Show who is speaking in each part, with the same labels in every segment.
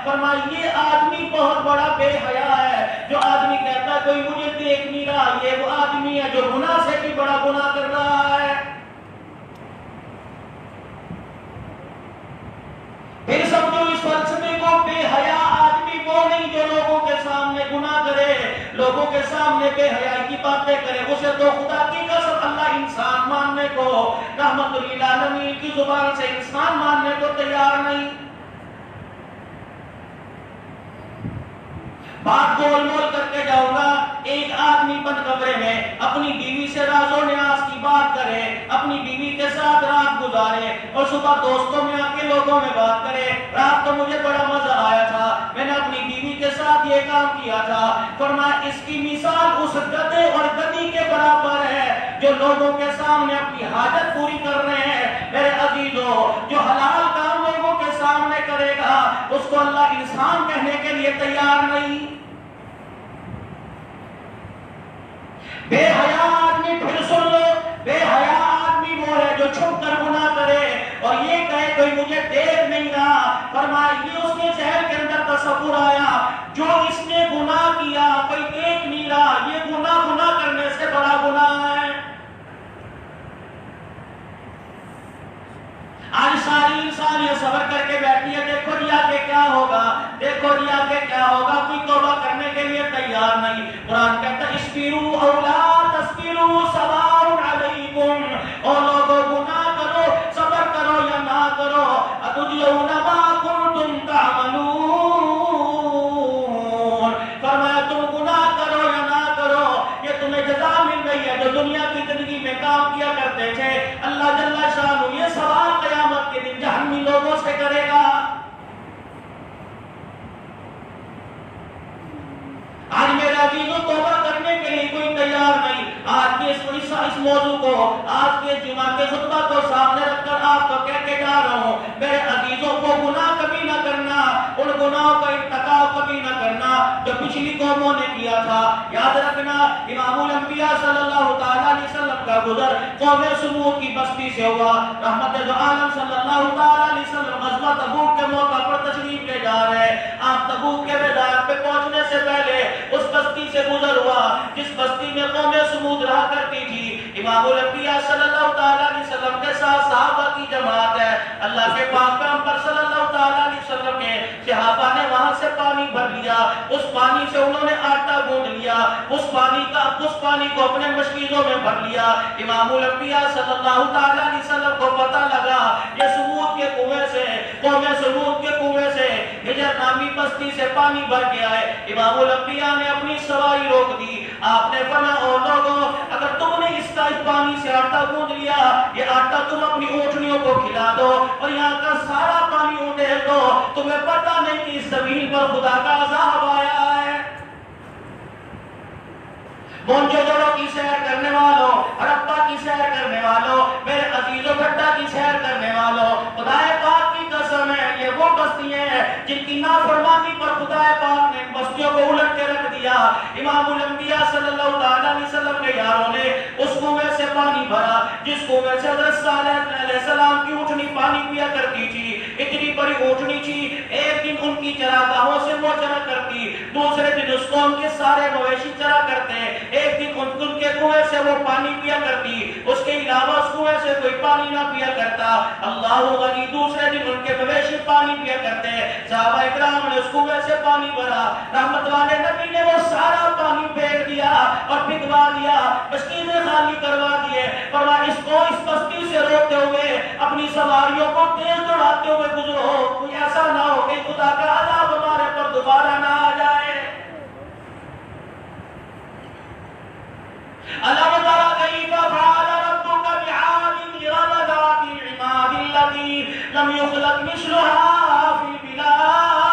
Speaker 1: فرمایا یہ آدمی بہت بڑا بے حیا ہے، جو آدمی کہتا ہے کوئی مجھے دیکھ نہیں رہا، یہ وہ آدمی ہے جو گناہ سے بھی بڑا گناہ کر رہا ہے۔ پھر سمجھو اس فلسفے کو، بے حیا آدمی وہ نہیں جو لوگوں کے سامنے گناہ کرے، لوگوں کے سامنے بے حیائی کی باتیں کرے، اسے تو خدا کی قسم اللہ انسان ماننے کو، رحمت للعالمین کی زبان سے انسان ماننے کو تیار نہیں۔ بات گول مول کر کے جاؤں گا، ایک آدمی بند کمرے میں اپنی بیوی سے راز و نیاز کی بات کرے، اپنی بیوی کے ساتھ رات گزارے اور صبح دوستوں میں آ کے لوگوں میں بات کرے، رات تو مجھے بڑا مزہ آیا تھا، میں نے اپنی بیوی کے ساتھ یہ کام کیا تھا۔ فرمایا اس کی مثال اس گدھے اور گدھی کے برابر ہے جو لوگوں کے سامنے اپنی حاجت پوری کر رہے ہیں۔ میرے عزیزو، جو حلال کام لوگوں کے سامنے کرے گا اس کو اللہ انسان کہنے کے لیے تیار نہیں۔ بے حیا آدمی، پھر سن لو، بے حیا آدمی وہ ہے جو چھپ کر گناہ کرے اور یہ کہے کوئی مجھے دیکھ نہیں رہا۔ فرمایا یہ اس کے ذہن کے اندر تصور آیا جو اس نے گناہ کیا کوئی دیکھ نہیں رہا، یہ گناہ کرنے سے بڑا گناہ ہے۔ آج ساری انسان یہ صبر کر کے بیٹھی ہے، دیکھو ریا کے کیا ہوگا، دیکھو ریا کے کیا ہوگا، کوئی توبہ کرنے کے لیے تیار نہیں۔ قرآن کہتا ہے اسبروا او لا تسبروا سواء علیکم، او لوگو گناہ کرو، صبر کرو یا نہ کرو، اتجزون ما کنتم تعملون۔ فرمایا تم گناہ کرو یا نہ کرو، یہ تمہیں جزا مل رہی ہے جو دنیا کی زندگی میں کام کیا کرتے تھے۔ اللہ جل شانہ یہ سوال قیامت کے دن جہنمی لوگوں سے کرے گا۔ آج میرے عزیزوں توبہ کرنے کے لیے کوئی تیار نہیں۔ آج کے اس موضوع کو، آج کے جمعہ کے خطبہ کو سامنے رکھ کر آپ کو کہہ کے جا رہا ہوں، میرے عزیزوں کو گناہ کبھی نہ کرنا، ان گناہوں کا ارتکاب کبھی نہ کرنا جو پچھلی قوموں نے کیا تھا۔ یاد رکھنا امام الانبیاء صلی اللہ تعالیٰ علیہ وسلم کا گزر قوم سمود کی بستی سے ہوا۔ رحمت دو عالم صلی اللہ تعالیٰ علیہ وسلم غزوہ تبوک کے موقع پر تشریف لے جا رہے ہیں۔ آپ تبوک کے میدان پہ پہنچنے سے پہلے اس بستی سے گزر ہوا جس بستی میں قوم سمود رہا کرتی تھی۔ امام الانبیاء صلی اللہ تعالیٰ علیہ وسلم کے ساتھ صحابہ کی جماعت ہے۔ اللہ کے پاک پیغمبر صلی اللہ تعالیٰ علیہ وسلم کے صحابہ نے وہاں سے پانی بھر لیا، اس پانی سے انہوں نے آٹا گوندھ لیا، اس پانی کو اپنے مشکیزوں میں بھر لیا۔ امام الانبیاء صلی اللہ تعالیٰ علیہ وسلم کو پتہ لگا یہ سمود کے کنویں سے، قوم سمود کے کنویں سے ہجر نامی بستی سے پانی بھر گیا ہے۔ امام الانبیاء نے اپنی سواری روک دی، آپ نے فرمایا او لوگوں اگر تم نے اس پانی سے آٹا گوندھ لیا، یہ آٹا تم اپنی اونٹنیوں کو کھلا دو اور یہاں کا سارا پانی اونڈیل دو، تمہیں پتہ نہیں کہ اس زمین پر خدا کا عذاب آیا ہے۔ مونجو جڑوں کی سیر کرنے والوں، ہڑپا کی سیر کرنے والوں، میرے عزیزوں گھٹا کی سیر کرنے والوں، خدا پاک کی قسم ہے یہ وہ بستیاں ہیں جن کی نافرمانی پر خدا پاک نے بستیوں کو الٹ کے رکھ دیا۔ امام الانبیاء صلی اللہ تعالیٰ علیہ وسلم کے یاروں نے اس کنویں سے پانی بھرا جس کنویں سے حضرت صالح علیہ السلام کی اونٹنی پانی پیا کرتی تھی۔ اتنی بڑی اونٹنی تھی، ایک دن ان کی چراگاہوں سے وہ چرا کرتی، دوسرے دن اس قوم کے سارے مویشی چرا کرتے، ایک دن ان کے کنویں سے وہ پانی پیا کرتی، اس کے علاوہ اس کنویں سے کوئی پانی نہ پیا کرتا۔ اللہ غنی، دوسرے دن ان کے مویشی پانی پیا کرتے، صحابہ اکرام نے اس کنویں سے پانی بھرا، رحمت والے نبی نے وہ سارا پانی پھینک دیا اور پھینکوا دیا، مشکیزیں خالی کروا دیے۔ فرمایا اس کو اس بستی سے روکتے ہوئے اپنی سواریوں کو تیز دوڑاتے ہوئے گزرو، کوئی ایسا نہ ہو کہ خدا کا عذاب ہمارے پر دوبارہ نہ آ جائے۔ أَلَمْ تَرَ كَيْفَ فَعَلَ رَبُّكَ بِعَادٍ إِرَمَ ذَاتِ الْعِمَادِ الَّتِي لَمْ يُخْلَقْ مِثْلُهَا فِي الْبِلَادِ۔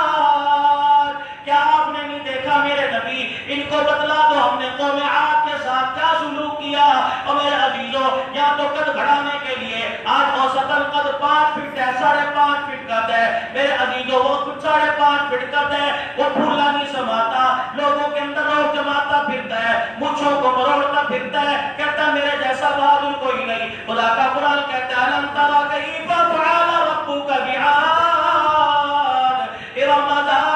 Speaker 1: کیا آپ نے نہیں دیکھا میرے نبی؟ ان کو بتلا دو ہم نے قوم عاد کے ساتھ کیا سلوک کیا۔ اور میرے عزیزوں یا تو قد بڑھانے کے لیے آج اوسطاً قد 5 فٹ ہے، 5.5 فٹ قد ہے، میرے عزیزوں وہ 5.5 فٹ قد ہے، وہ پھولا نہیں سماتا، لوگوں کے اندر روح جماتا پھرتا ہے، مچھوں کو مروڑتا پھرتا ہے، کہتا ہے میرے جیسا بہادر کوئی نہیں۔ خدا کا قرآن کہتا ہے أَلَمْ تَرَ كَيْفَ فَعَلَ رَبُّكَ بِعَادٍ إِرَمَ ذَاتِ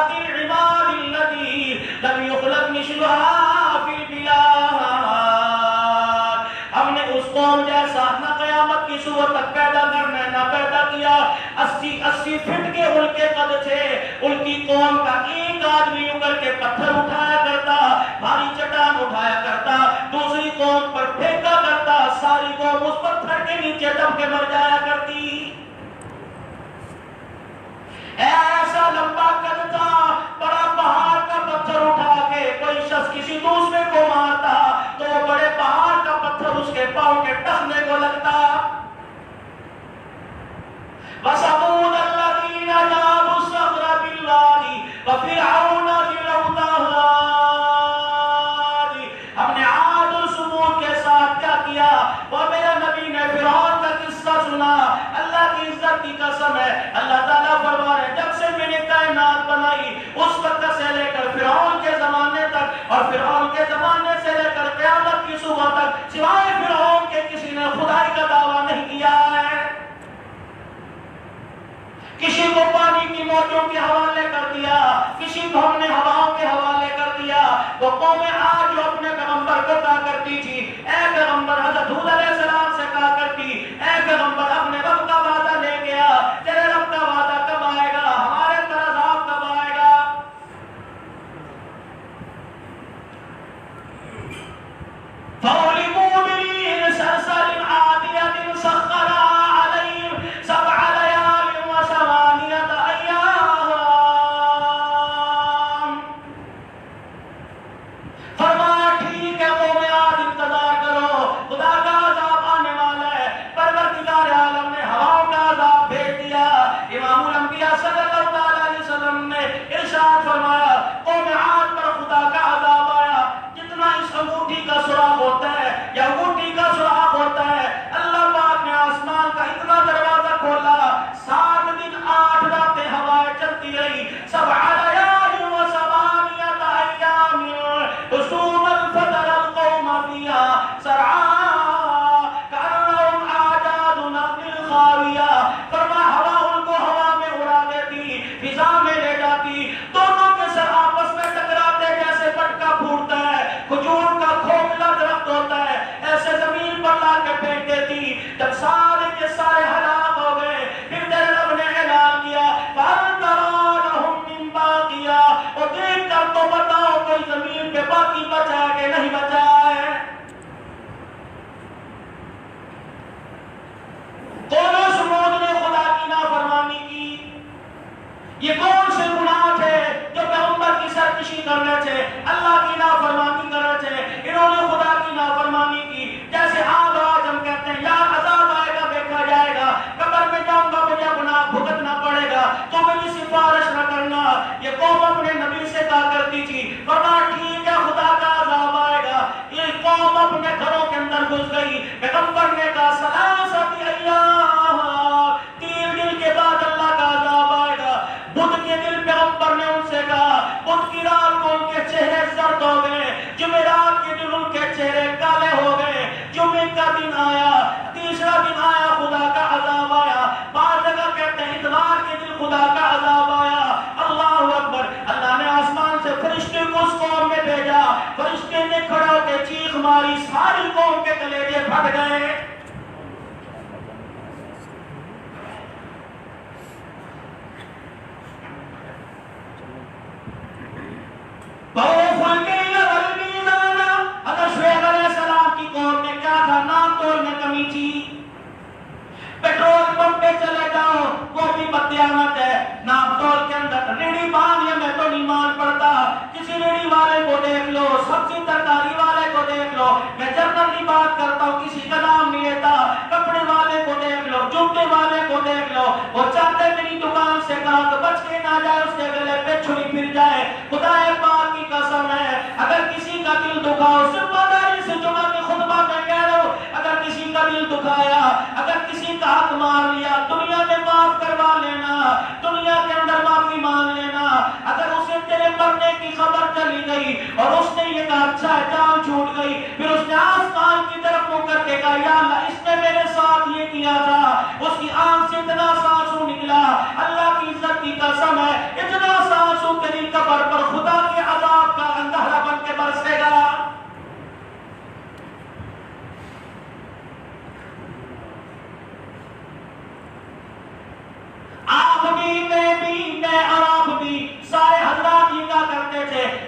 Speaker 1: کیا. 80 فٹ کے ان کے قد تھے. ان کی قوم کا ایک آدمی یوں کر کے پتھر اٹھایا کرتا, بھاری چٹان اٹھایا کرتا, دوسری قوم پر پھینکا کرتا, ساری قوم اس پتھر کے نیچے دب کے مر جایا کرتی. ایسا لمبا قد تھا, بڑا پہاڑ کا پتھر اٹھا کے کوئی شخص کسی دوسرے کو مارتا تو وہ بڑے پہاڑ کا پتھر اس کے پاؤں کے ٹخنے کو لگتا. وَثَمُودَ الَّذِينَ جَابُوا الصَّخْرَ بِالْوَادِ وَفِرْعَوْنَ ذِي الْأَوْتَادِ. ہم نے عاد اور سمود کے ساتھ کیا کیا, وہ میرے نبی نے فرعون کا قصہ سنا. اللہ کی عزت کی قسم ہے, اللہ تعالیٰ فرما رہے جب سے میں نے کائنات بنائی اس وقت سے لے کر فرعون کے زمانے تک اور فرعون کے زمانے سے لے کر قیامت کی صبح تک سوائے فرعون کے کسی نے خدائی کا دعویٰ نہیں کیا ہے. کسی کو پانی کی موجوں کے حوالے کر دیا, کسی کو ہم نے ہواؤں کے حوالے کر دیا. وہ قومیں آج جو اپنے پیغمبر کو کہا کرتی تھی, اے پیغمبر, حضرت ہود علیہ السلام سے کہا کرتی, اے پیغمبر اپنے رب کا وعدہ لے گیا, تیرے رب کا وعدہ کب آئے گا, ہمارے پر عذاب کب آئے گا. فَأُهْلِكُوا بِرِيحٍ صَرْصَرٍ عَاتِيَةٍ سَخَّرَهَا عَلَيْهِمْ 7 لَيَالٍ و8 أَيَّامٍ. فرمایا ٹھیک ہے قوم عاد انتظار کرو, خدا کا عذاب آنے والا ہے. پروردگار عالم نے ہواؤں کا عذاب بھیج دیا. امام الانبیاء صلی اللہ علیہ وسلم نے ارشاد فرمایا قوم عاد پر خدا کا عذاب آیا. جتنا اس انگوٹھی کا سراغ ہوتا ہے یا انگوٹھی کا سراغ ہوتا ہے, اللہ پاک نے آسمان کا اتنا دروازہ کھولا, 7 دن 8 راتیں ہوائیں چلتی رہی. 7 ليال و8 أيام حسوما فترى القوم فيها سرعا كأنهم أعجاز نخل خاوية. فرما ہوا ان کو ہوا میں اڑا دیتی, فضا میں لے جاتی, دونوں کے سر آپس میں ٹکراتے جیسے پٹکا پھوٹتا ہے. کھجور کا کھوکھلا درخت ہوتا ہے, ایسے زمین پر لا کے پھینک دیتی. جب سارے کے سارے ہلاک ہو گئے, پھر تیرے رب نے اعلان کیا فَهَلْ تَرَىٰ لَهُم مِّن بَاقِيَةٍ. اور دیکھ کر تو بتاؤ کوئی زمین پہ باقی بچا کہ نہیں بچا ہے. قوم سمود نے خدا کی نافرمانی کی. یہ کون سے گناہ تھے جو پیغمبر کی سرکشی کر رہے تھے, اللہ کی نافرمانی کر رہے تھے. انہوں نے خدا کی نافرمانی کی. جیسے آج ہم کہتے ہیں یار عذاب آئے گا, دیکھا جائے گا, قبر میں جاؤں گا, مجھے گناہ بھگتنا پڑے گا, تو میری سفارش نہ کرنا. یہ قوم اپنے نبی سے کہا کرتی تھی, فرمایا ٹھیک ہے خدا کا عذاب آئے گا. یہ قوم اپنے گھروں کے اندر گھس گئی. پیغمبر نے کہا ثلاثۃ ایام, 3 دن کے بعد اللہ کا عذاب آئے گا. بدھ کے دن پیغمبر نے ان سے کہا, بدھ کی رات کو ان کے چہرے زرد ہو گئے, جمعرات کے دن ان کے چہرے کالے ہو گئے. جمعے کا دن آیا, تیسرا دن آیا, خدا کا عذاب آیا. بعض جگہ کہتے ہیں اتوار کے دن خدا کا عذاب آیا. اللہ اکبر. اللہ نے آسمان سے فرشتے کو اس قوم میں بھیجا. فرشتے نے کھڑا ہو کے چیخ ماری, ساری قوم کے کلیجے پھٹ گئے. حضرت شعیب علیہ السلام کی قوم نے کیا تھا, نام تول میں کمی تھی. پیٹرول پمپ پہ چلے جاؤ وہ بھی بدیانت ہے, نام تول کے اندر ریڑھی باندھ یہ میں تو نہیں مان پڑتا. کسی ریڑھی والے کو دیکھ لو, سبزی ترکاری والے کو دیکھ لو, میں جنرلی بات کرتا ہوں, کسی کا نام نہیں لیتا. کپڑے والے کو دیکھ لو, جوتے والے کو دیکھ لو, وہ چاہتے میری دکان سے کہا تو بچ کے نہ جائے, اس کے گلے پہ چھری پھر جائے. خدا پاک کی قسم ہے, اگر کسی کا دل دکھاؤ, ذمہ داری سے جمعہ کے خطبہ میں کہہ رہا ہوں, اگر کسی کا دل دکھایا, اگر کسی کا حق مار لیا, دنیا میں معاف کروا لینا, دنیا کے اندر معافی مانگ لینا. اگر اسے تیرے مرنے کی خبر چلی گئی اور اس نے یہ کہا اچھا جان چھوٹ گئی, پھر اس نے آسمان کی طرف منہ کر کے کہا یا اللہ اس نے میرے ساتھ یہ کیا تھا, اس کی آنکھ سے اتنا سانسو نکلا, اللہ کی عزت کی قسم ہے اتنا سانسو تیری قبر پر خدا کے عذاب کا اندھارا بن کے برسے گا.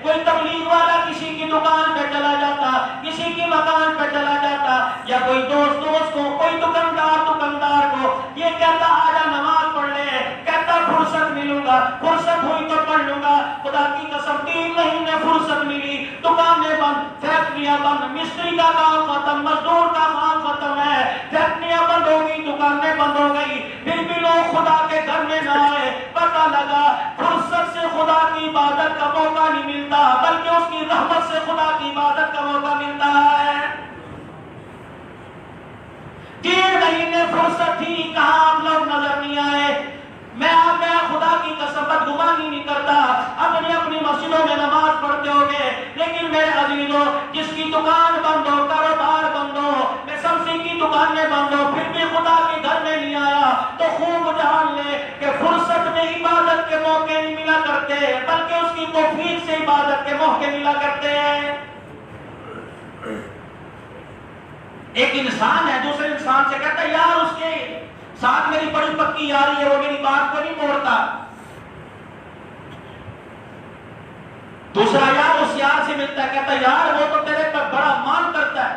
Speaker 1: کوئی تبلیغ والا کسی کی دکان پہ چلا جاتا، کسی کی مکان پہ چلا جاتا، یا کوئی دوست کو، کوئی دکاندار کو یہ کہتا آجا نماز پڑھ لے، کہتا فرصت ملوں گا، فرصت ہوئی تو پڑھ لوں گا۔ خدا کی قسم 3 مہینے فرصت ملی، دکانیں بند، فیکٹریاں بند، مستری کا کام ختم، مزدور کا کام ختم ہے، فیکٹریاں بند ہو گئی، دکانیں بند ہو گئی، پھر بھی لوگ خدا کے گھر میں نہ آئے۔ پتہ لگا فرصت سے خدا کی عبادت کا موقع نہیں ملتا، بلکہ اس کی رحمت سے خدا کی عبادت کا موقع ملتا ہے۔ 3 مہینے فرصت تھی، کہاں آپ لوگ نظر نہیں آئے؟ میں خدا کی قسم بدگمانی نہیں کرتا، اپنی مسجدوں میں نماز پڑھتے ہوگے، لیکن میرے عزیزوں جس کی دکان بند ہو، کاروبار بند ہو، میں سبزی کی دکانیں بند ہو، پھر بھی خدا کے گھر میں نہیں آیا، تو خوب جان لے کہ فرصت میں عبادت کے موقع نہیں ملا کرتے، بلکہ اس کی توفیق سے عبادت کے موقع ملا کرتے ہیں۔ ایک انسان ہے دوسرے انسان سے کہتا ہے یار اس کے ساتھ میری بڑی پکی یاری ہے، وہ میری بات کو نہیں موڑتا۔ دوسرا یار اس یار سے ملتا ہے، کہتا ہے یار وہ تو تیرے پر بڑا مان کرتا ہے،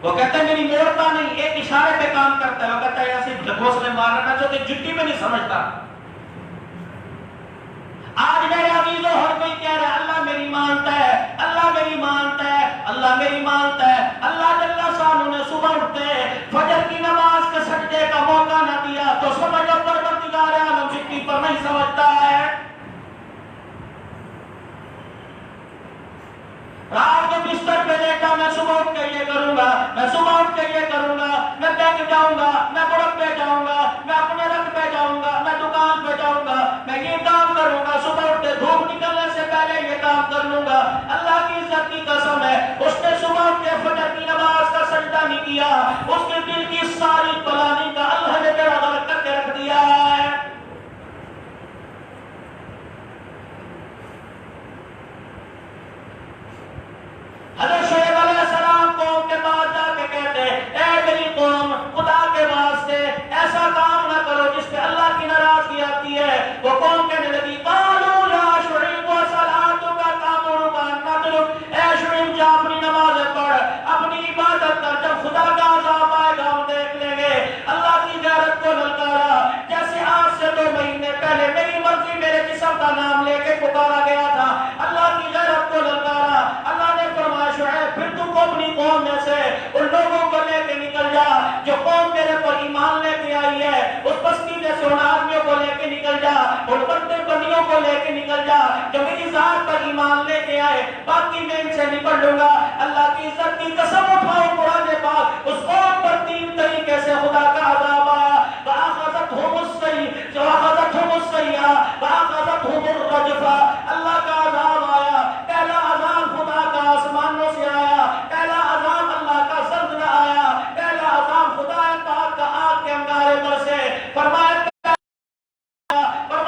Speaker 1: وہ کہتا ہے میری موڑتا نہیں، ایک اشارے پہ کام کرتا ہے، وہ کہتا ہے ایسے ڈھکوسلے مارنا چاہتے جٹی میں نہیں سمجھتا۔ آج میرے عزیزوں ہر کوئی کہہ رہا ہے اللہ میری مانتا ہے، اللہ میری مانتا ہے، اللہ میری مانتا ہے۔ اللہ جل شانہ نے صبح اٹھتے فجر کی نماز کے سجدے کا موقع نہ دیا تو سمجھو پروردگار عالم مٹی پر نہیں سمجھتا ہے۔ رات کے بستر پہ لیٹا میں صبح اٹھ کے یہ کروں گا، میں صبح اٹھ کے یہ کروں گا، میں بینک جاؤں گا، میں بڑک پہ جاؤں گا، میں اپنے رنگ پہ جاؤں گا، میں دکان پہ جاؤں گا، میں یہ کام کروں گا، صبح اٹھتے دھوپ نکلنے سے پہلے یہ کام کر لوں گا۔ اللہ کی عزت کی قسم ہے اس نے صبح اٹھ کے فجر کی نماز کا سجدہ نہیں کیا، اس کے دل کی ساری پلاننگ کا اللہ نے بیڑا غرق کر کے رکھ دیا ہے۔ حضرت شعیب علیہ السلام قوم کے پاس جا کے کہتے اے میری قوم خدا کے واسطے ایسا کام نہ کرو جس پہ اللہ کی ناراضگی آتی ہے۔ وہ قوم کہنے لگی قالوا یا شعیب صلاتک تأمرک ان نترک، اے شعیب جا اپنی نماز پڑھ، اپنی عبادت کر، جب خدا کا عذاب آئے گا ہم دیکھ لیں گے۔ اللہ کی غیرت کو للکارا، جیسے آج سے 2 مہینے پہلے میری مرضی میرے جسم کا نام لے کے پکارا گیا تھا، اللہ کی غیرت کو للکارا۔ اللہ نے فرمایا شعیب پھر تم کو اپنی قوم میں سے ان لوگوں کو لے کے نکل جا جو قوم میرے پر ایمان لے کے آئی ہے، اس بستی میں سے ان آدمیوں کو لے کے نکل جا، ان بندے بندیوں کو لے کے نکل جا جو میری ذات پر ایمان لے کے آئے، باقی میں ان سے نپٹ لوں گا۔ اللہ کی عزت کی قسم اٹھاؤ قرآن پاک اس قوم پر 3 طریقے سے خدا کا عذاب آیا۔ فأخذتهم السیئہ وأخذتهم الرجفہ، اللہ کا عذاب آیا۔ پہلا عذاب خدا کا آسمانوں سے آیا، پہلا عذاب اللہ کا زلزلہ آیا، پہلا عذاب خدا پاک کا آگ کے انگارے پر سے۔ فرمایا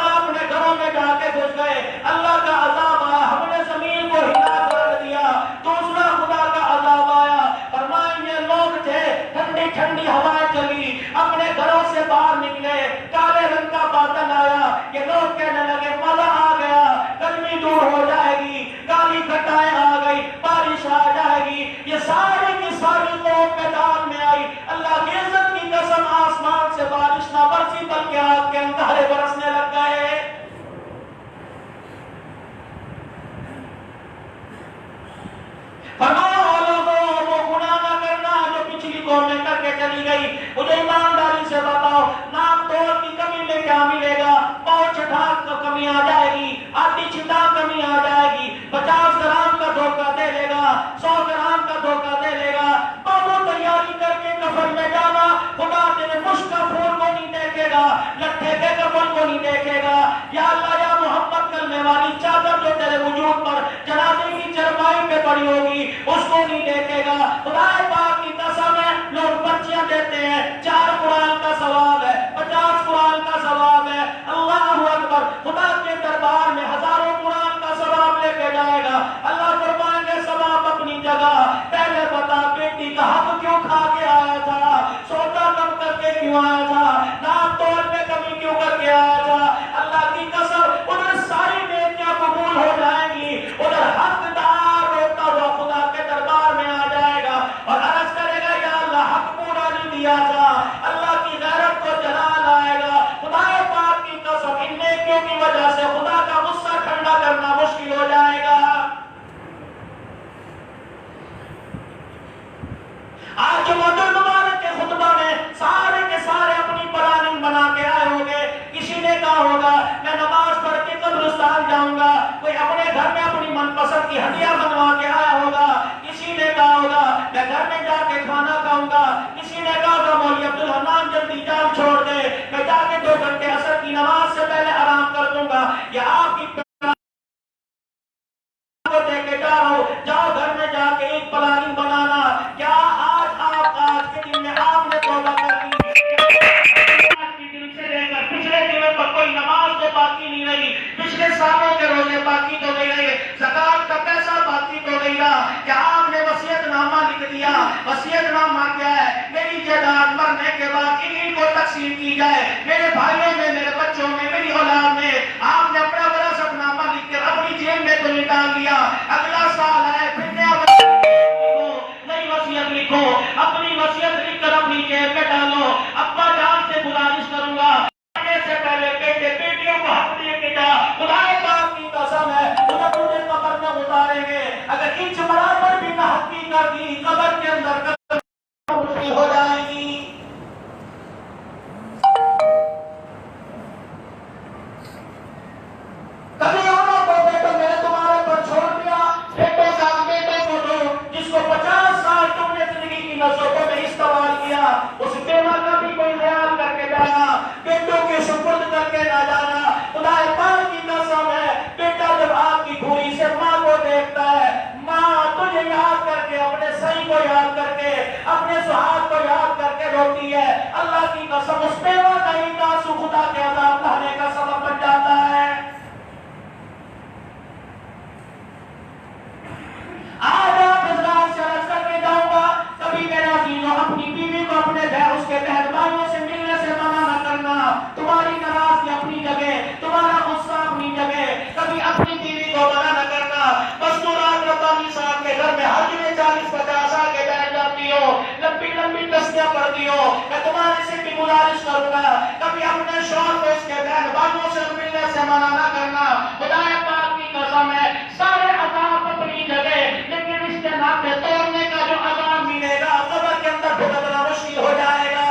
Speaker 1: اپنے گھروں میں جا کے گھس گئے، اللہ کا عذاب آیا، ہم نے زمین کو ہلا کر دیا۔ دوسرا خدا کا عذاب آیا، فرمایا یہ لوگ تھے، ٹھنڈی ٹھنڈی ہوائیں چلی، اپنے گھروں سے باہر نکلے، کالے رنگ کا بادل آیا، یہ لوگ کہنے لگے مزہ آ گیا، گرمی دور ہو جائے گی، کالی گھٹائیں آ گئی، بارش آ جائے گی۔ یہ ساری کی ساری قوم میدان میں آئی، اللہ کی عزت کی قسم آسمان سے بارش نہ برسی بلکہ آگ کے انگارے برسنے لگ گئے۔ فرمایا وہ گناہ نہ کرنا جو پچھلی قومیں کر کے چلی گئی۔ مجھے ایمانداری سے بتاؤ نام توڑ کی کمی میں کیا ملے گا؟ پاؤں چھٹا کمی آ جائے گی، آدھی چھٹا کمی آ جائے گی، 50 گرام کا دھوکہ دے لے گا، 100 گرام کا دھوکہ دے لے گا۔ بابو تیاری کر کے کفن میں جانا، خدا تیرے مشک کا پھول کو نہیں دیکھے گا، لٹھے کے کفن کو نہیں دیکھے گا۔ یا اللہ یا محمد کرنے والی چادر جو تیرے وجود پر جنازے کی چرپائی پہ پڑی ہوگی اس کو نہیں دیکھے گا۔ خدا پاک کی قسم ہے لوگ پرچیاں دیتے ہیں، 4 قرآن کا ثواب ہے، ہوگا میں نماز پڑھ کے قبرستان جاؤں گا، کوئی اپنے گھر میں اپنی من پسند کی ہڈیاں بنوا کے آیا ہوگا، کسی نے کہا ہوگا میں گھر میں جا کے کھانا کھاؤں گا، کسی نے کہا ہوگا مولوی عبدالحنان جلدی جان چھوڑ دے، میں جا کے 2 گھنٹے عصر کی نماز سے پہلے آرام کر دوں گا۔ یہ آپ کی دے کے جاؤ، جاؤ گھر میں جا کے ایک پلاننگ بنانا۔ کیا آج کے دن میں آپ نے توبہ کر لی؟ آج کے دن سے لے کر پچھلے دنوں پر کوئی نماز تو باقی نہیں رہی، پچھلے سالوں کے روزے باقی تو نہیں رہے، زکات کا پیسہ باقی تو نہیں رہا۔ کیا آپ نے وصیت نامہ لکھ دیا؟ وصیت نامہ کیا ہے؟ میری جائیداد مرنے کے بعد انہیں کو تقسیم کی جائے، میرے بھائیوں میں، میرے بچوں میں، میری اولاد میں۔ آپ نے اپنا وراثت نامہ لکھ کر اپنی جیب میں تو نہیں ڈال لیا، اگلا سال ہے پھر نیا نئی وصیت لکھو، اپنی وصیت لکھ کر اپنی جیب میں ڈالو۔ ابا جان سے گزارش کروں گا سے پہلے بیٹے بیٹیوں کو حق دے کے جا، خدا پاک کی قسم ہے تمہیں پورے قبر میں اتاریں گے، اگر انچ برابر بھی نہ حقی کر دی قبر کے اندر مشکل ہو جائے گی۔ کبھی اوروں کو بیٹوں میں نے تمہارے پر چھوڑ دیا، بیٹوں کا بیٹوں کو دو، جس کو 50 سال تم نے زندگی کی نسبتوں میں استعمال کیا، اس بیوہ کا بھی کوئی خیال کر کے جانا، بیٹوں کے سپرد کر کے نہ جانا۔ خدا پاک کی قسم ہے بیٹا جب آپ کی گھوڑی سے ماں کو دیکھتا ہے، ماں تجھے یاد کر کے، اپنے صحیح کو یاد کر کے، اپنے سہاگ کو یاد کر کے روتی ہے۔ اللہ کی قسم اس بیوہ کا ایک آنسو خدا کے عذاب لانے کا سبب بن جاتا ہے۔ آج آپ حضرات سے عرض کر کے جاؤں گا، کبھی میرا عزیزوں اپنی بیوی کو اپنے اس کے بہن بھائیوں سے ملنے سے منع نہ کرنا۔ تمہاری ناراضگی اپنی جگہ، تمہارا غصہ اپنی جگہ، کبھی اپنی بیوی کو منع نہ کرنا۔ مستورات ربانی صاحب کے گھر میں ہر جمعے 40-50 آ کے بیٹھ جاتی ہو، لمبی لمبی تسبیح پڑھتی ہو، میں تمہارے سے بھی گزارش کروں گا کبھی اپنے شوہر کو اس کے بہن بھائیوں سے ملنے سے منع نہ کرنا۔ خدا پاک کی قسم ہے سارے عذاب اپنی جگہ، لیکن رشتے ناطے توڑنے کا جو عذاب ملے گا قبر کے اندر بھگتنا مشکل ہو جائے گا۔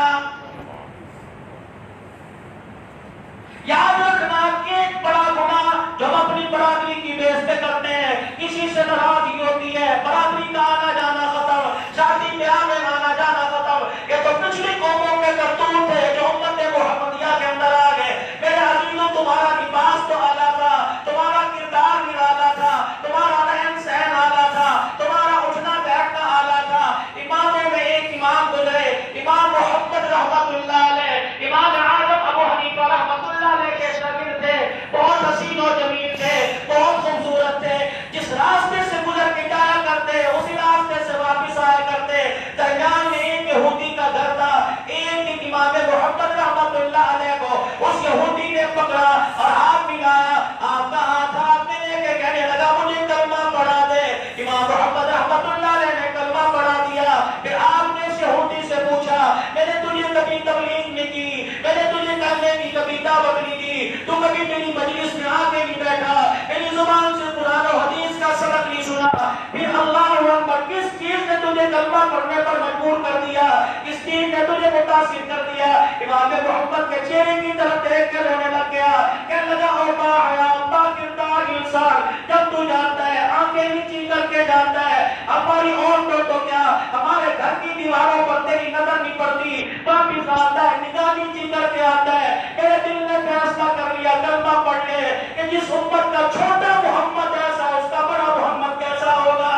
Speaker 1: یاد رکھنا کہ ایک بڑا گناہ جو ہم اپنی برادری کی بیس پہ کرتے ہیں، کسی سے ناراضگی ہوتی ہے، برادری کا آنا جانا ختم، شادی بیاہ میں آنا جانا ختم، یہ تو پچھلی قوموں کے کرتوت تھے جو امت محمدیہ کے اندر آ گئے۔ میرے عزیزوں تمہارا لباس تو اعلیٰ تھا، تمہارا کردار بھی اعلیٰ تھا، تمہارا رہن سہن اعلیٰ تھا، تمہارا اٹھنا بیٹھنا اعلیٰ تھا۔ اماموں میں ایک امام گزرے، امام محمد رحمت اللہ علیہ، امام اعظم ابو حنیفہ رحمت اللہ علیہ کے شاگرد تھے، بہت حسین و جمیل تھے، بہت خوبصورت تھے، جس راستے سے گزر کے جایا کرتے اسی راستے سے واپس آیا کرتے۔ درمیان میں ایک یہودی کا گھر تھا، ایک امام محمد رحمت اللہ علیہ کو اس یہودی نے پکڑا اور ہاتھ ملایا، آپ کا ہاتھ میں لے کے کہنے لگا مجھے کلمہ پڑھا دے۔ امام محمد رحمت اللہ علیہ نے کلمہ پڑھا دیا۔ پھر آپ نے اس یہودی سے پوچھا میں نے تجھے کبھی تبلیغ نہیں کی، میں نے تجھے کہنے کی کبھی دعوت نہیں دی، تو کبھی میری مجلس میں آ کے نہیں بیٹھا، میری زبان سے قرآن و حدیث کا سبق نہیں سنا، پھر اللہ اکبر کس چیز نے تجھے کلمہ پڑھنے پر مجبور کر دیا، کس چیز نے تجھے متاثر کر دیا؟ امام محمد کے چہرے کی طرف دیکھ کر رونے لگ گیا، کہنے لگا او با حیا با کردار انسان، جب تو جانتا ہے آنکھیں نیچی کر کے جانتا ہے، ہماری عورتوں تو کیا ہمارے گھر کی دیواروں پر تیری نظر نہیں پڑتی، واپس آتا ہے نگاہ نیچی کر کے آتا ہے، میرے دل نے فیصلہ کر لیا کلمہ پڑھ لے کہ جس امت کا چھوٹا محمد ایسا اس کا بڑا محمد کیسا ہوگا۔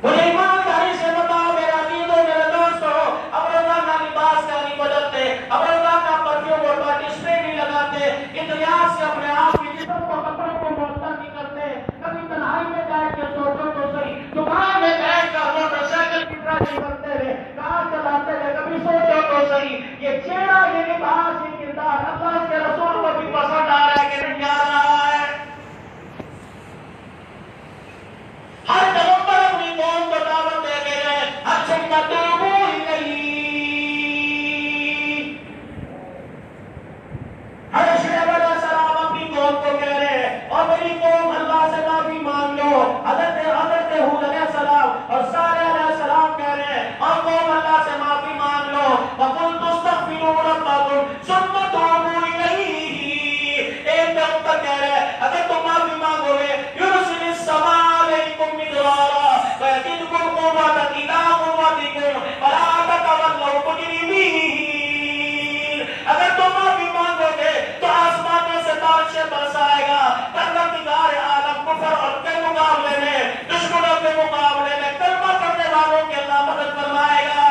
Speaker 1: مجھے ایمانداری سے بتاؤ میرے عزیزوں میرے دوستوں، اب روزانہ لباس کا نہیں بدلتے، اب روزانہ پرفیوم اور باڈی اسپرے نہیں لگاتے، احتیاط سے اپنے آپ کے جسم کو کپڑوں کو موٹا نہیں کرتے، کبھی تنہائی میں جائے کے سوچو تو صحیح، دکان میں بیٹھ کر موٹر سائیکل کی طرح نہیں بنتے ہوئے کار چلاتے ہوئے کبھی سوچو تو صحیح، یہ چہرہ یہ لباس یہ کردار اللہ کے رسول کو بھی پسند آ رہا ہے کہ نہیں آ رہا ہے؟ ہر پیغمبر اپنی قوم کو دعوت دے کے گئے اچھا توبو الیہ، ہر شعیب علیہ السلام اپنی قوم کو کہہ رہے ہیں اور میری قوم اللہ سے معافی مانگ لو، حضرت ہود علیہ السلام اور قوة إلى قوتكم ولا تتولوا مجرمين. اگر تم معافی مانگو گے تو آسمانوں سے بارشیں برسائے گا. پروردگار عالم کفر اور کے مقابلے میں, دشمنوں کے مقابلے میں کلمہ پڑھنے والوں کی اللہ مدد فرمائے گا.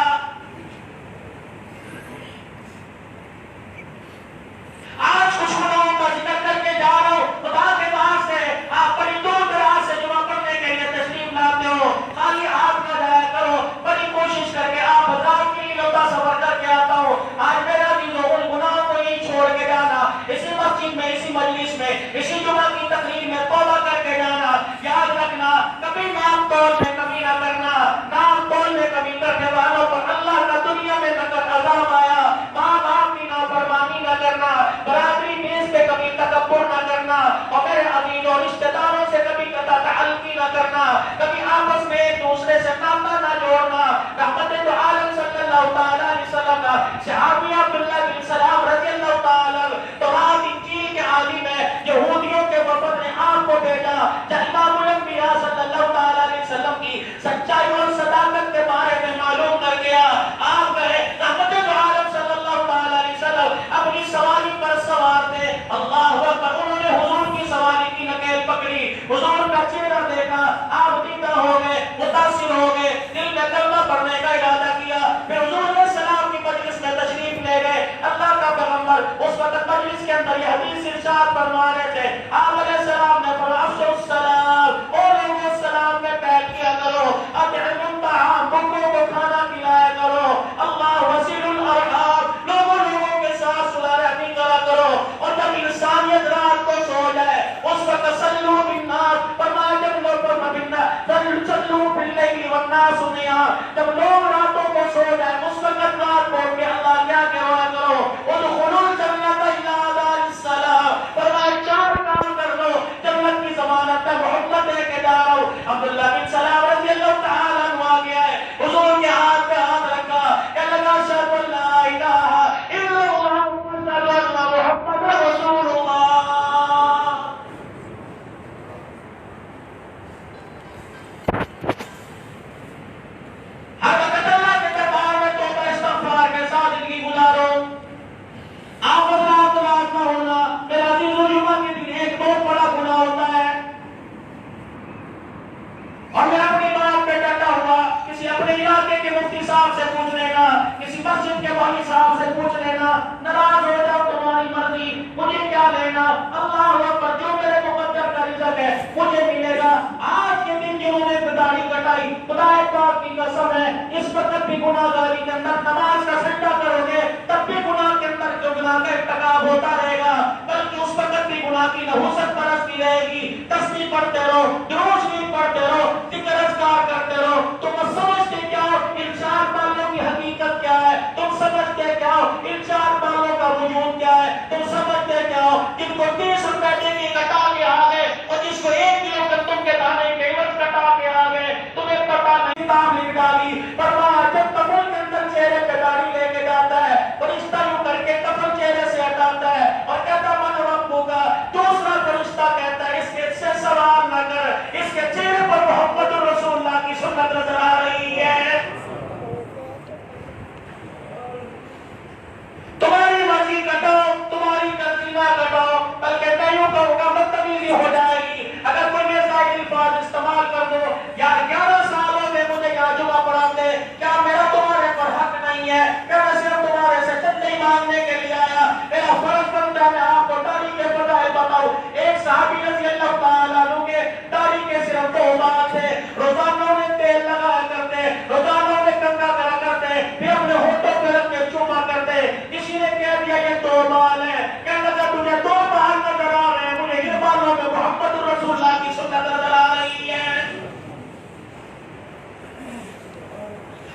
Speaker 1: آج کچھ گناہوں کا ذکر کر کے جا رہا ہوں. خدا کے پاس سے آپ بڑی دور دراز سے جمعہ پڑھنے کے لیے تشریف لاتے ہو, خالی ہاتھ نہ جایا کرو. بڑی کوشش کر کے آپ ہزاروں میلوں کا سفر کر کے آتا ہوں. آج میرا بھی ان گناہوں کو نہیں چھوڑ کے جانا. اسی مسجد میں, اسی مجلس میں, اسی جمعہ کی تقریر میں توبہ کر کے جانا. یاد رکھنا, کبھی نام توڑ میں کمی نہ کرنا. نام توڑ میں کمی کرنے والوں پر اللہ کا دنیا میں نقد عذاب آیا. ماں باپ کی نافرمانی نہ کرنا, برادری بیس پہ کبھی تکبر نہ کرنا, اور میرے عزیزوں رشتہ داروں سے کبھی قطع تعلقی نہ کرنا, کبھی آپس میں ایک دوسرے سے ناطہ نہ جوڑنا. رحمت دو عالم صلی اللہ تعالیٰ علیہ وسلم کا صحابی عبداللہ بن سلام رضی اللہ تعالیٰ تورات انجیل کے عالم ہے, یہودیوں کے وفد نے آپ کو بھیجا. جب امام الانبیاء صلی اللہ تعالیٰ علیہ وسلم کی سچائی اور صداقت کے بارے میں معلوم کر گیا, آپ گئے. رحمت دو عالم صلی اللہ تعالیٰ علیہ وسلم اپنی سواری پر سوار تھے. اللہ اکبر, انہوں نے حضور کی سواری کی نکیل پکڑی, حضور کا چہرہ دیکھا, آپ دیدہ ہو گئے, متاثر ہو گئے, دل میں کلمہ پڑھنے کا ارادہ کیا. پھر حضور علیہ السلام کی مجلس میں تشریف لے گئے. اللہ کا پیغمبر اس وقت مجلس کے اندر یہ حدیث ارشاد فرما رہے تھے. آپ علیہ السلام نے فرمایا افشوا السلام, اور لوگوں السلام میں پھیل کیا کرو. اطعموا الطعام, بھوکوں کو کھانا کھلایا کرو. اللہ وسیل الارحام, لوگوں کے ساتھ صلح رحمی کرا کرو. اور جب انسانیت رات کو سو جائے اس وقت صلو بالناس, فرمایا جب لوگ صلو باللیل والناس نیام, جب لوگ راتوں کو سو جائے اس وقت رات کو کہ اللہ کیا کہا کرو, ادخلوا الجنۃ الا دار السلام, فرمایا چار کام کر لو, جنت کی ضمانت ہے, محمد دے کے جا رہا ہوں. عبداللہ بن سلام رضی اللہ تعالیٰ عنہ آ گیا ہے, حضور کے ہاتھ پہ ہاتھ رکھا, کہنے لگا اشہد ان لا الہ الا اللہ واشہد ان محمد رسول اللہ. ہر وقت اللہ کے دربار میں توبہ استغفار کے ساتھ زندگی گزارو. آپ حضرات ناراض نہ ہونا. میرا عزیزو, جمعہ کے دن ایک بہت بڑا گناہ ہوتا ہے, اور میں اپنی بات پہ ڈٹا ہوا. کسی اپنے علاقے کے مفتی صاحب سے پوچھ لینا, کسی مسجد کے والی صاحب سے پوچھ لینا, ناراض ہو جاؤ تمہاری مرضی, مجھے کیا لینا. اللہ اکبر, جو میرے مقدر کا رزق ہے مجھے ملے گا. آج کے دن جنہوں نے داڑھی کٹائی, خدا پاک کی قسم ہے اس وقت بھی گناہگاری کے اندر نماز کا سجدہ کرو گے تب بھی گناہ کے اندر جو گناہ کا ارتکاب ہوتا رہے گا, بلکہ اس وقت بھی گناہ کی نحوست برستی رہے گی. تسبیح پڑھتے رہو, درود شریف پڑھتے رہو, ذکر اذکار کرتے رہو. تم سمجھتے کیا ہو ارشاد والوں کی حقیقت کیا ہے, تم سمجھتے کیا ہو ارشاد والوں کا وجود کیا ہے, تم سمجھتے کیا ہو جن کو 30 روپے دے کے کٹا کے آ گئے اور جس کو 1 کلو گندم کے دانے کے عوض کٹا کے آ گئے, تمہیں پتا نہیں. کتاب لکھ ڈالی, فرمایا جب کفن کے اندر چہرے پہ داڑھی لے کے جاتا ہے, فرشتہ یوں کر کے کفن چہرے سے ہٹاتا ہے اور کہتا من ربک. دوسرا فرشتہ کہتا ہے اس کے سے سوال نہ کر, اس کے چہرے پر محمد رسول اللہ کی سنت نظر آ رہی ہے. تمہاری مرضی کٹاؤ, تمہاری مرضی نہ کٹاؤ, بلکہ میں یوں کہوں گا بدتمیزی ہو جائے گی اگر کوئی ایسا الفاظ استعمال کر دو. یار 11 سالوں میں مجھے کیا جمعہ پڑھاتے, کیا میرا تمہارے پر حق نہیں ہے, کیا میں صرف تمہارے سے چندے مانگنے کے لیے آیا, میرا فرض بنتا ہے میں آپ کو داڑھی کے فضائل بتاؤں. ایک صحابی رضی اللہ تعالیٰ عنہ کے داڑھی کے صرف 2 بال تھے, روزانہ میں تیل لگایا کرتے, روزانہ میں کنگھا کرا کرتے, پھر اپنے ہونٹوں پہ رکھ کے چوما کرتے. کسی نے کہہ دیا یہ 2 بال ہے, کہنے لگا تجھے 2 بال نظر آ رہے ہیں, مجھے ان بالوں میں محمد رسول اللہ کی سنت نظر آ رہی ہے.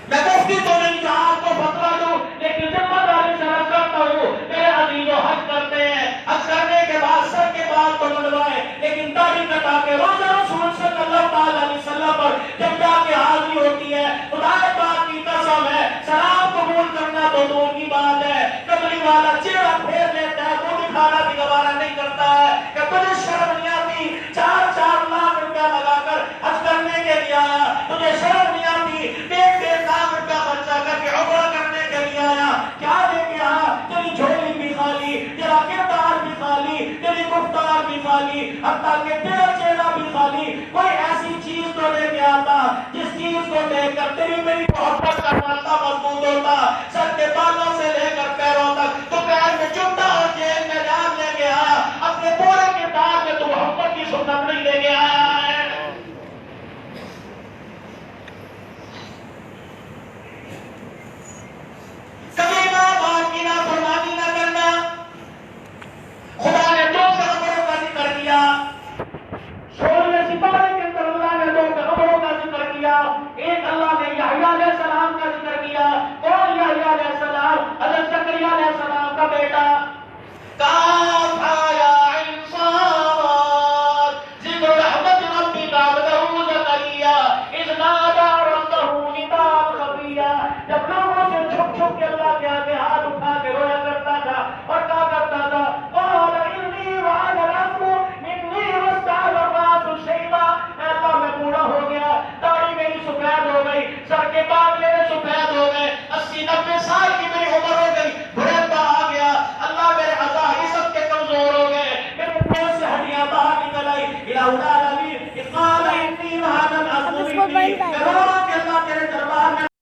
Speaker 1: میں مفتی تو نہیں کہ آپ کو فتویٰ دوں, لیکن ذمہ داری سے عرض کرتا ہوں. میرے عزیزوں حج کرتے ہیں, حج کرنے کے بعد سر کے بال تو منڈوائے, لیکن داڑھی کٹا کے روزہ رسول صلی اللہ تعالیٰ علیہ وسلم پر جب جا کے حاضری ہوتی ہے, خدا پاک کی قسم ہے سلام قبول کرنا تو دور کی بات ہے, کملی والا چہرہ پھیر لیتا ہے, وہ دکھانا بھی گوارا نہیں کرتا ہے کہ تجھے شرم نہیں آتی. 4 لاکھ روپیہ لگا کر حج کرنے کے لیے آیا, تجھے شرم نہیں آتی حتیٰ کہ تیرا چہرہ بھی خالی، کوئی ایسی چیز تو لے کے آتا جس چیز کو دیکھ کر تیری میری محبت کا ناطہ مضبوط ہوتا، سر کے بالوں سے لے کر پیروں تک، تو پیر میں چمٹا اور جیب میں جان لے کے آیا، اپنے پورے کردار میں تو محبت کی سنت نہیں لے کے آیا ہے۔ کبھی ماں باپ کی نافرمانی نہ کرنا، خدا نے دو پیغمبروں کا ذکر کیا، سولہویں سپارے کے اندر اللہ نے دو پیغمبروں کا ذکر کیا، ایک اللہ نے یحییٰ علیہ السلام کا ذکر کیا، کون یحییٰ علیہ السلام؟ حضرت زکریا علیہ السلام کا بیٹا۔ کافھا یا عین صاد ذکر رحمت ربک عبدہ زکریا اذ نادى ربہ نداء خفیا، جب لوگوں سے چھپ چھپ کے اللہ کے آگے ہاتھ اٹھا کے رویا کرتا تھا اور کہا کرتا تھا قال انی وعد العظم منی واستعل الراس شیبا، اے اللہ میں بوڑھا ہو گیا، داڑھی میری سفید ہو گئی، سر کے بال میرے سفید ہو گئے، 80-90 سال کی میری عمر ہو گئی، بڑھاپا آ گیا، اللہ میرے اعضاء سب کے کمزور ہو گئے، میرے منہ سے ہڈیاں باہر نکل آئی، الہ العالمین قال انی وعد العظم منی،